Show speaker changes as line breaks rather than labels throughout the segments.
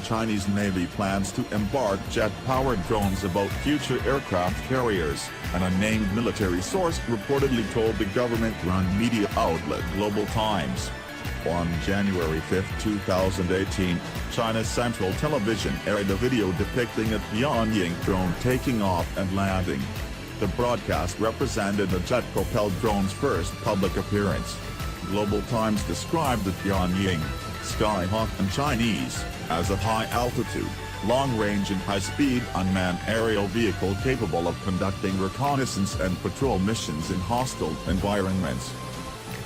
Chinese Navy plans to embark jet-powered drones aboard future aircraft carriers, an unnamed military source reportedly told the government-run media outlet Global Times. On January 5, 2018, China's Central Television aired a video depicting a Tian Ying drone taking off and landing. The broadcast represented the jet-propelled drone's first public appearance. Global Times described the Tian Ying, Skyhawk in Chinese, as a high-altitude, long-range and high-speed unmanned aerial vehicle capable of conducting reconnaissance and patrol missions in hostile environments.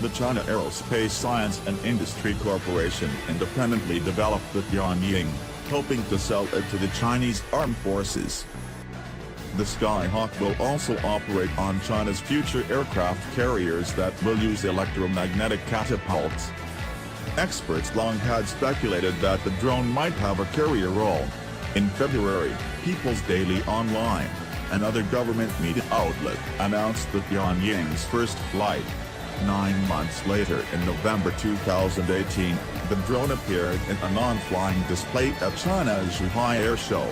The China Aerospace Science and Industry Corporation independently developed the Tian Ying, hoping to sell it to the Chinese armed forces. The Skyhawk will also operate on China's future aircraft carriers that will use electromagnetic catapults. Experts long had speculated that the drone might have a carrier role. In February, People's Daily Online, another government media outlet, announced the Tian Ying's first flight. 9 months later, in November 2018, the drone appeared in a non-flying display at China's Zhuhai air show.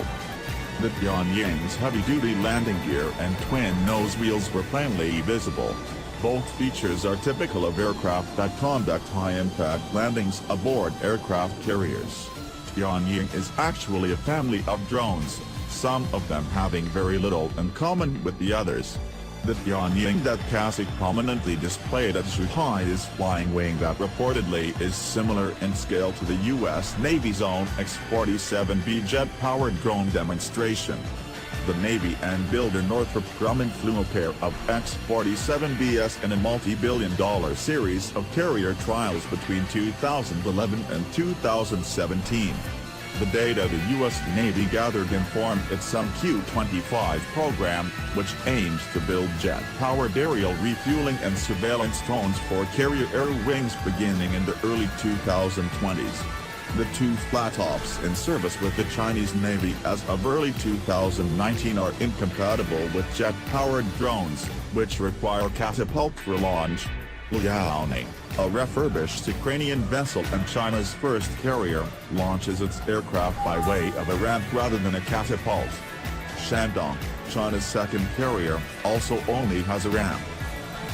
The Tian Ying's heavy-duty landing gear and twin nose wheels were plainly visible. Both features are typical of aircraft that conduct high-impact landings aboard aircraft carriers. Tian Ying is actually a family of drones, some of them having very little in common with the others. The Tian Ying that CASIC prominently displayed at Zhuhai is flying wing that reportedly is similar in scale to the U.S. Navy's own X-47B jet-powered drone demonstration. The Navy and builder Northrop Grumman flew a pair of X-47Bs in a multi-billion-dollar series of carrier trials between 2011 and 2017. The data the U.S. Navy gathered informed its MQ-25 program, which aims to build jet-powered aerial refueling and surveillance drones for carrier air wings beginning in the early 2020s. The two flattops in service with the Chinese Navy as of early 2019 are incompatible with jet-powered drones, which require catapult for launch. Reliably, a refurbished Ukrainian vessel and China's first carrier, launches its aircraft by way of a ramp rather than a catapult. Shandong, China's second carrier, also only has a ramp.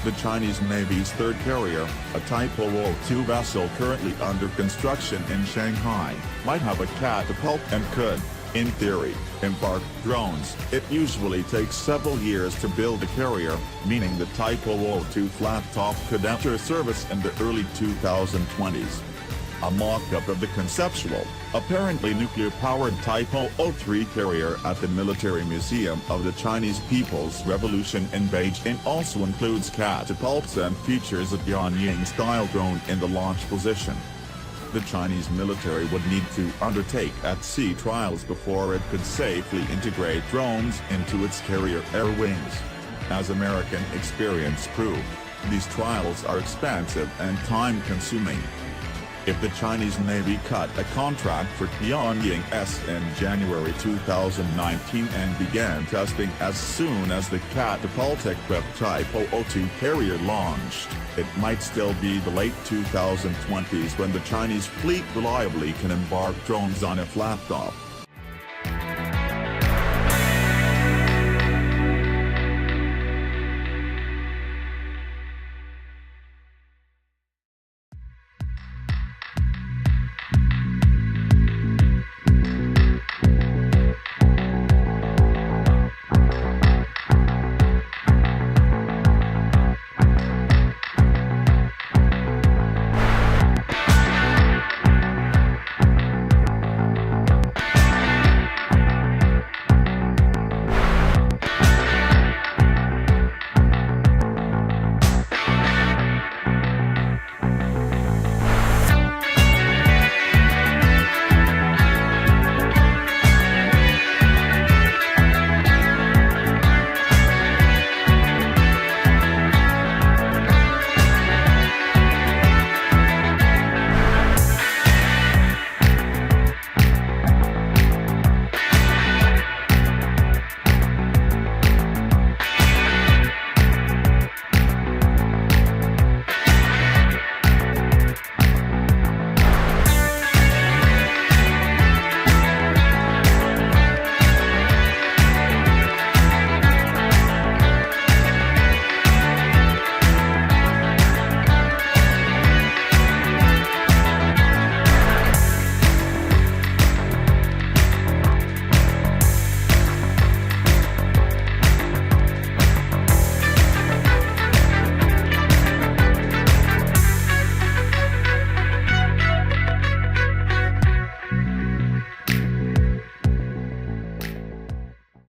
The Chinese Navy's third carrier, a Type 002 vessel currently under construction in Shanghai, might have a catapult and could, in theory, embark drones. It usually takes several years to build a carrier, meaning the Type 002 flattop could enter service in the early 2020s. A mock-up of the conceptual, apparently nuclear-powered Type 003 carrier at the Military Museum of the Chinese People's Revolution in Beijing also includes catapults and features a Tian Ying-style drone in the launch position. The Chinese military would need to undertake at-sea trials before it could safely integrate drones into its carrier air wings. As American experience proved, these trials are expensive and time-consuming. If the Chinese Navy cut a contract for Tian Ying-S in January 2019 and began testing as soon as the catapult-equipped Type 002 carrier launched, it might still be the late 2020s when the Chinese fleet reliably can embark drones on a flattop.